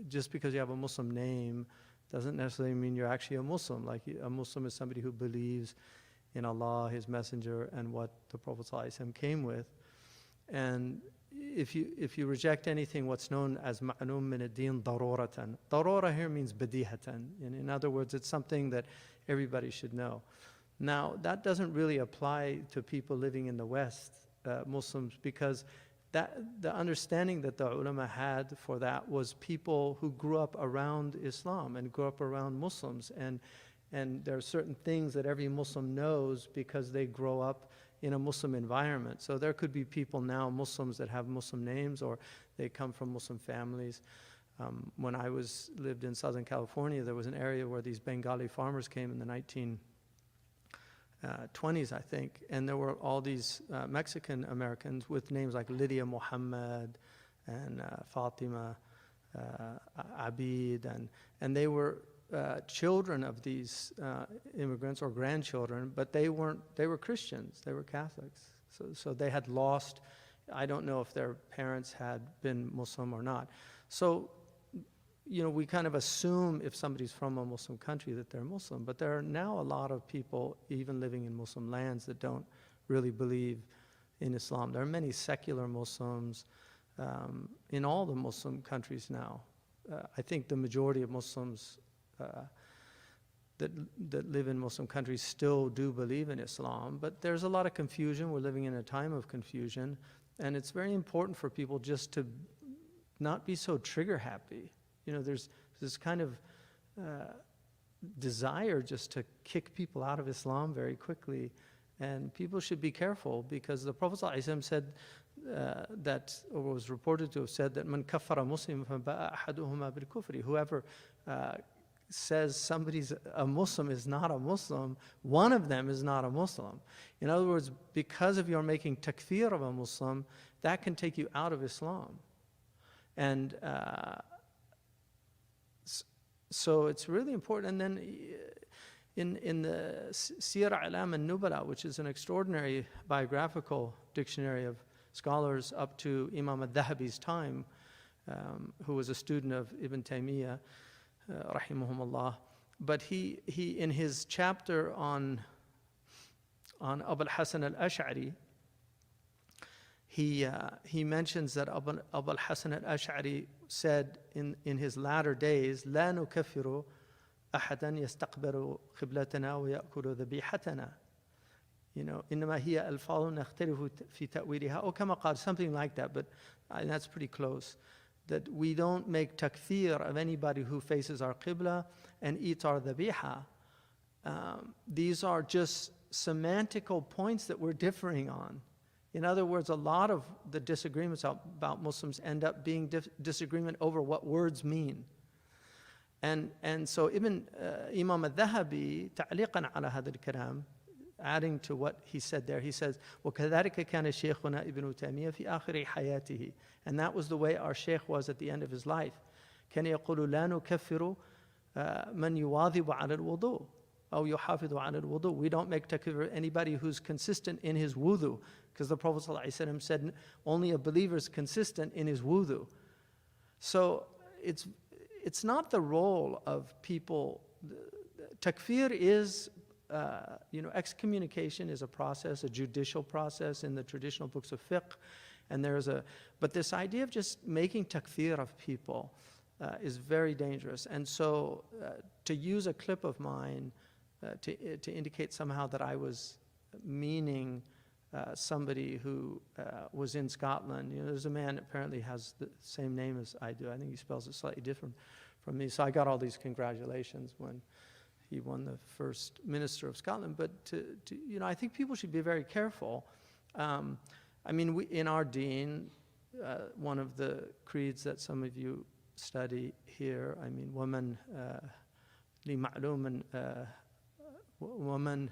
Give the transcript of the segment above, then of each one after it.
just because you have a Muslim name doesn't necessarily mean you're actually a Muslim. Like a Muslim is somebody who believes in Allah, His Messenger, and what the Prophet ﷺ came with. And if you reject anything, what's known as ma'lum min ad-din daruratan. Darura here means badihatan. In other words, it's something that everybody should know. Now, that doesn't really apply to people living in the West, Muslims, because the understanding that the ulama had for that was people who grew up around Islam and grew up around Muslims. And there are certain things that every Muslim knows because they grow up in a Muslim environment. So there could be people now, Muslims, that have Muslim names, or they come from Muslim families. When I lived in Southern California, there was an area where these Bengali farmers came in the 1920s, I think, and there were all these Mexican Americans with names like Lydia Muhammad and Fatima Abid, and they were children of these immigrants or grandchildren, but they were Christians, they were Catholics. So they had lost, I don't know if their parents had been Muslim or not. So, we kind of assume if somebody's from a Muslim country that they're Muslim, but there are now a lot of people even living in Muslim lands that don't really believe in Islam. There are many secular Muslims in all the Muslim countries now. I think the majority of Muslims that live in Muslim countries still do believe in Islam, but there's a lot of confusion. We're living in a time of confusion, and it's very important for people just to not be so trigger happy. There's this kind of desire just to kick people out of Islam very quickly, and people should be careful, because the Prophet ﷺ said that, or was reported to have said that man kaffara muslim faba'a ahaduhuma bil kufri. Whoever says somebody's a Muslim is not a Muslim, one of them is not a Muslim. In other words, because of your making takfir of a Muslim, that can take you out of Islam. And so it's really important. And then in the Siyar A'lam al-Nubala, which is an extraordinary biographical dictionary of scholars up to Imam al-Dhahabi's time, who was a student of Ibn Taymiyyah, rahimahumullah. But he in his chapter on Abu al-Hasan al-Ash'ari, he mentions that Abu al-Hasan al-Ash'ari said in his latter days, لا نكفر أحدا يستقبل قبلتنا ويأكل ذبيحتنا. إنما هي ألفاظ نختلف في تأويلها أو كما قال, something like that, but that's pretty close. That we don't make takfir of anybody who faces our qibla and eats our dhabiha. These are just semantical points that we're differing on. In other words, a lot of the disagreements about Muslims end up being disagreement over what words mean. And so Imam al-Dhahabi, ta'liqan ala hadha al-kalam, adding to what he said there, he says, وَكَذَلِكَ كَانَ شَيْخُنَا ابن تيمية في آخر حياته. And that was the way our Shaykh was at the end of his life. كان يقول لا نكفر من يواظب على الوضوء أو يحافظ على الوضوء. We don't make takfir anybody who's consistent in his wudu, because the Prophet ﷺ said only a believer is consistent in his wudu. So it's not the role of people. Takfir is excommunication is a process, a judicial process in the traditional books of fiqh, and but this idea of just making takfir of people is very dangerous. And so to use a clip of mine to indicate somehow that I was meaning somebody who was in Scotland. There's a man apparently has the same name as I do. I think he spells it slightly different from me. So I got all these congratulations when he won the first minister of Scotland. But I think people should be very careful. In our deen, one of the creeds that some of you study here, woman li ma'luman woman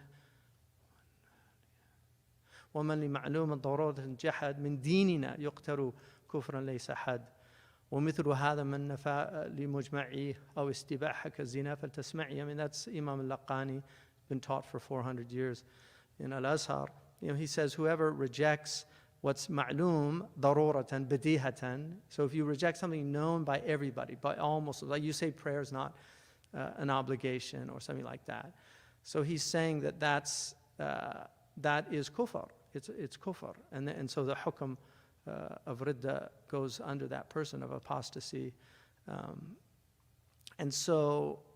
لمعلوم ضرورة جحد من ديننا يقتر كفرا ليس حد ومثل هذا من نفى لمجمعيه أو استباحة كالزنا فلتسمعي. That's Imam al-Laqani, been taught for 400 years in Al-Azhar. He says whoever rejects what's ma'loom, daruratan, badihatan. So if you reject something known by everybody, by all Muslims, like you say prayer is not an obligation or something like that. So he's saying that that is kufr. It's kufr. And so the hukm of ridda goes under that person of apostasy.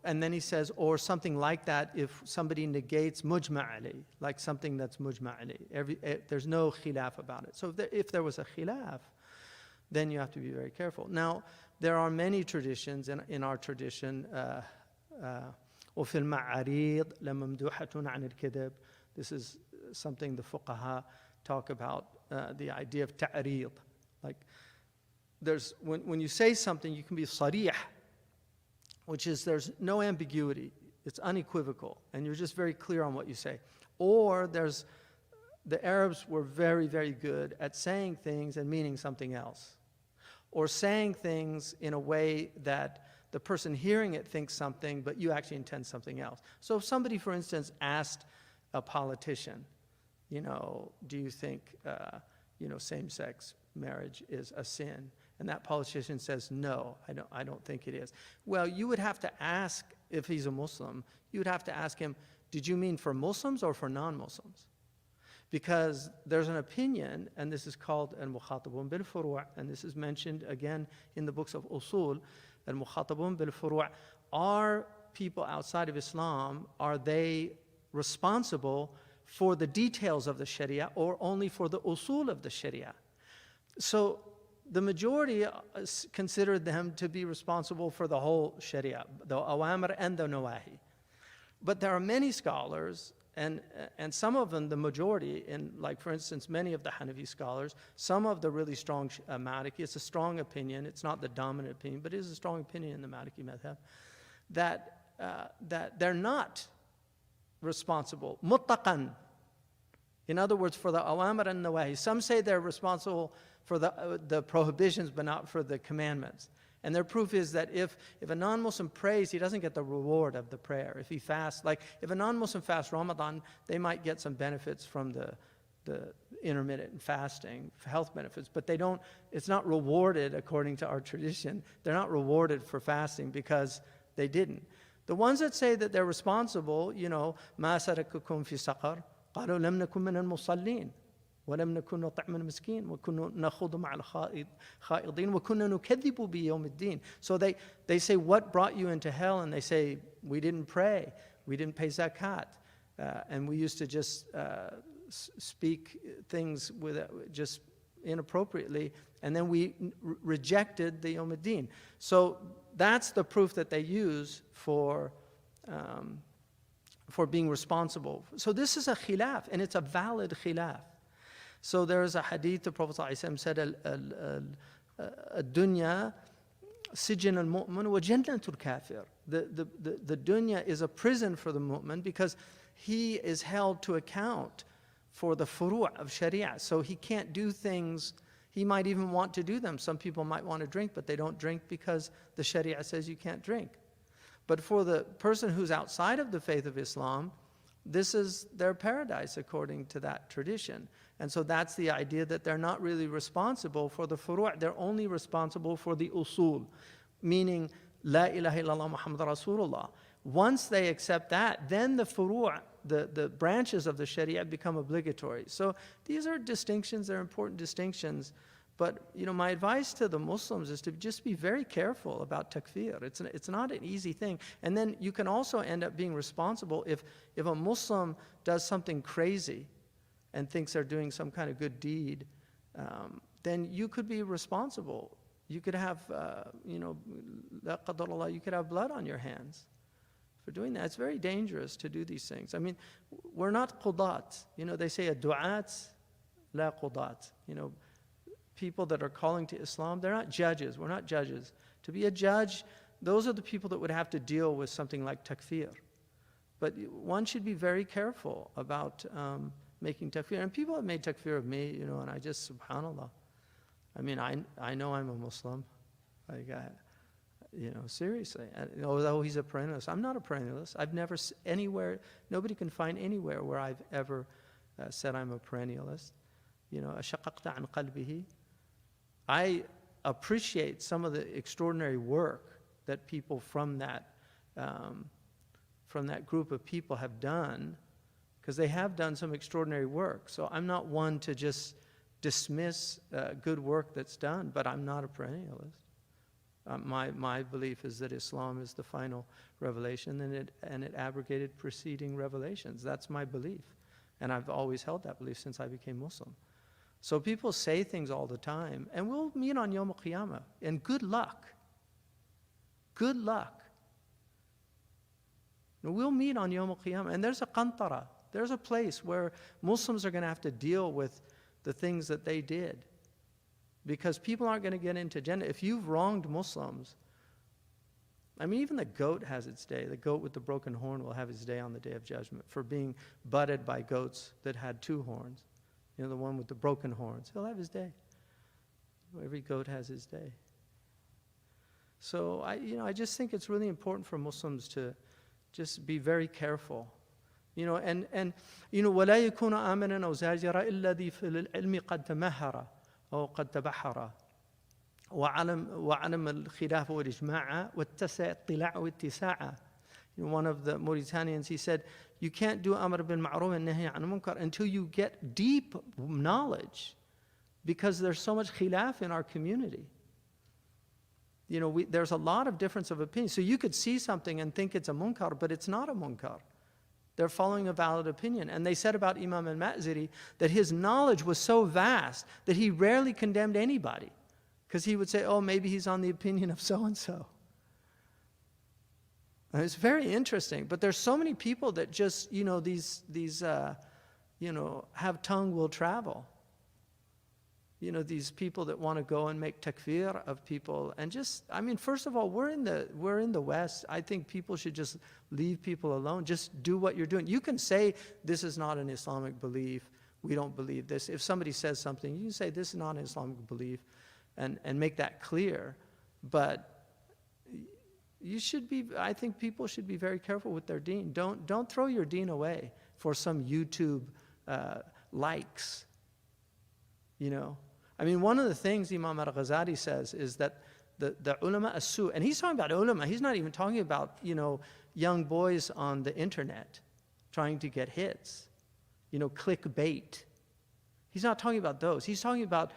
And then he says, or something like that, if somebody negates mujma'ali, like something that's mujma'ali. There's no khilaf about it. So if there was a khilaf, then you have to be very careful. Now, there are many traditions in our tradition. وفي المعاريض لممدوحة عن الكذب. This is something the fuqaha talk about, the idea of ta'reed. Like, when you say something, you can be sarih, which is there's no ambiguity, it's unequivocal, and you're just very clear on what you say. Or the Arabs were very, very good at saying things and meaning something else, or saying things in a way that the person hearing it thinks something, but you actually intend something else. So if somebody, for instance, asked a politician, do you think, same-sex marriage is a sin? And that politician says, no, I don't think it is. Well, you would have to ask, if he's a Muslim, you would have to ask him, did you mean for Muslims or for non-Muslims? Because there's an opinion, and this is called al-mukhatabun bil-furu', and this is mentioned again in the books of usul. Al-mukhatabun bil-furu', are people outside of Islam, are they responsible for the details of the Sharia or only for the usul of the Sharia? So the majority consider them to be responsible for the whole Sharia, the awamir and the nawahi. But there are many scholars, and some of them, the majority, like for instance, many of the Hanafi scholars, some of the really strong Maliki, it's a strong opinion, it's not the dominant opinion, but it is a strong opinion in the Maliki madhab, that they're not responsible, muttaqan. In other words, for the awamir and nawahi. Some say they're responsible for the prohibitions, but not for the commandments. And their proof is that if a non-Muslim prays, he doesn't get the reward of the prayer. If he fasts, like if a non-Muslim fasts Ramadan, they might get some benefits from the intermittent fasting, health benefits, but they don't, it's not rewarded according to our tradition. They're not rewarded for fasting because they didn't. The ones that say that they're responsible, مَا سَرَكُكُمْ فِي سَقَرٍ قَالُوا لَمْ نَكُنْ مِنَ الْمُصَلِّينَ وَلَمْ نَكُنْ نُطْعِمُ الْمِسْكِينَ وَكُنَّا نَخُوضُ مَعَ الْخَائِضِينَ وَكُنَّا نُكَذِّبُ بِيَوْمِ الدِّينِ. So they say, what brought you into hell? And they say, we didn't pray, we didn't pay zakat, and we used to just speak things just inappropriately, and then we rejected the Yawm ad-Din. So that's the proof that they use for being responsible. So this is a khilaf, and it's a valid khilaf. So there is a hadith, the Prophet ﷺ said, "Dunya sijin al-mu'min wa jannatul kafir." The dunya is a prison for the mu'min because he is held to account for the furu' of Sharia. So he can't do things, he might even want to do them. Some people might want to drink, but they don't drink because the Sharia says you can't drink. But for the person who's outside of the faith of Islam, this is their paradise according to that tradition. And so that's the idea that they're not really responsible for the furu', they're only responsible for the usul, meaning La ilaha illallah Muhammad Rasulullah. Once they accept that, then the furu', the branches of the Sharia become obligatory. So these are distinctions, they're important distinctions. But my advice to the Muslims is to just be very careful about takfir. It's not an easy thing. And then you can also end up being responsible if a Muslim does something crazy and thinks they're doing some kind of good deed, then you could be responsible. You could have, la qadar Allah, you could have blood on your hands for doing that. It's very dangerous to do these things. I mean, we're not qudat. They say a du'at, la qudat. People that are calling to Islam, they're not judges. We're not judges. To be a judge, those are the people that would have to deal with something like takfir. But one should be very careful about making takfir. And people have made takfir of me, and I just, subhanAllah. I mean, I know I'm a Muslim. Seriously. And, although he's a perennialist, I'm not a perennialist. I've never anywhere, nobody can find anywhere where I've ever said I'm a perennialist. أشققت عن قلبه. I appreciate some of the extraordinary work that people from that group of people have done, because they have done some extraordinary work. So I'm not one to just dismiss good work that's done, but I'm not a perennialist. My belief is that Islam is the final revelation, and it abrogated preceding revelations. That's my belief. And I've always held that belief since I became Muslim. So people say things all the time, and we'll meet on Yawm al-Qiyamah, and good luck. Good luck. We'll meet on Yawm al-Qiyamah, and there's a qantara. There's a place where Muslims are going to have to deal with the things that they did. Because people aren't going to get into Jannah. If you've wronged Muslims, I mean, even the goat has its day. The goat with the broken horn will have its day on the Day of Judgment for being butted by goats that had 2 horns. The one with the broken horns. He'll have his day. Every goat has his day. So I just think it's really important for Muslims to just be very careful. ولا يكون آمنا أو زاجرا إلا ذي في العلم قد تمهر أو قد تبحر وعلم الخلاف والإجماع واتسع اطلاع واتساع. One of the Mauritanians, he said, you can't do amr bil ma'ruf and nahy an munkar until you get deep knowledge, because there's so much khilaf in our community. There's a lot of difference of opinion. So you could see something and think it's a munkar, but it's not a munkar. They're following a valid opinion. And they said about Imam al-Ma'ziri that his knowledge was so vast that he rarely condemned anybody, because he would say, oh, maybe he's on the opinion of so-and-so. And it's very interesting. But there's so many people that just, have tongue will travel. These people that want to go and make takfir of people. And first of all, we're in the West. I think people should just leave people alone. Just do what you're doing. You can say, this is not an Islamic belief. We don't believe this. If somebody says something, you can say, this is not an Islamic belief, and make that clear. But I think people should be very careful with their deen. Don't throw your deen away for some YouTube likes. One of the things Imam al-Ghazali says is that the ulama as-su, and he's talking about ulama, he's not even talking about, young boys on the internet trying to get hits, clickbait. He's not talking about those. He's talking about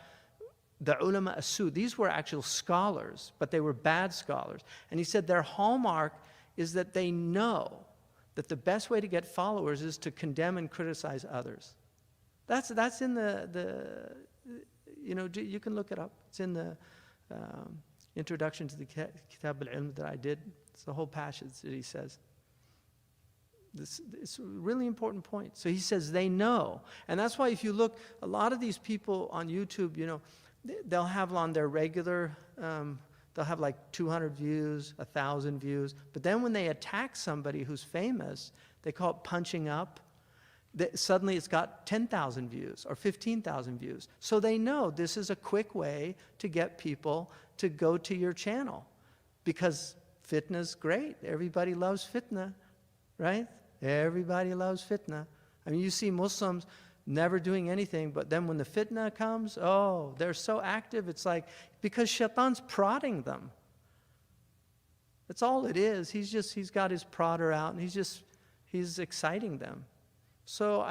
the ulama as-su. These were actual scholars, but they were bad scholars. And he said their hallmark is that they know that the best way to get followers is to condemn and criticize others. That's in you can look it up. It's in the introduction to the Kitab al-Ilm that I did. It's the whole passage that he says. It's a really important point. So he says they know. And that's why if you look, a lot of these people on YouTube, they'll have on their regular, they'll have like 200 views, 1,000 views. But then when they attack somebody who's famous, they call it punching up. Suddenly it's got 10,000 views or 15,000 views. So they know this is a quick way to get people to go to your channel, because fitna's great. Everybody loves fitna, right? Everybody loves fitna. You see Muslims never doing anything, but then when the fitna comes, oh, they're so active. It's like, because shaitan's prodding them. That's all it is. He's got his prodder out, and he's exciting them. So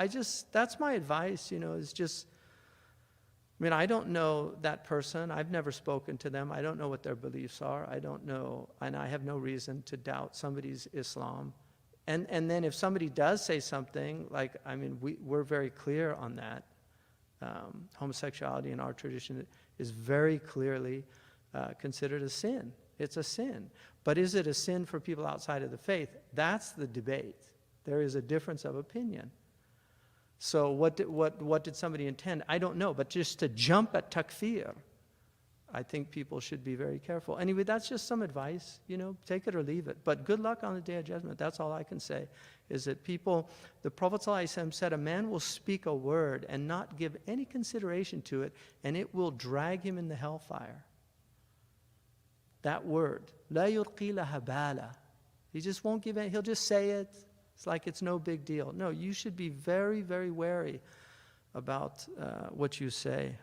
that's my advice, is just, I don't know that person. I've never spoken to them. I don't know what their beliefs are. I don't know, and I have no reason to doubt somebody's Islam. And then if somebody does say something, we're very clear on that. Homosexuality in our tradition is very clearly considered a sin. It's a sin. But is it a sin for people outside of the faith? That's the debate. There is a difference of opinion. So what did somebody intend? I don't know. But just to jump at takfir, I think people should be very careful. Anyway, that's just some advice, take it or leave it. But good luck on the Day of Judgment. That's all I can say, is that the Prophet ﷺ said, a man will speak a word and not give any consideration to it, and it will drag him in the hellfire. That word, la yulqi laha bala. He just won't give he'll just say it. It's like it's no big deal. No, you should be very, very wary about what you say.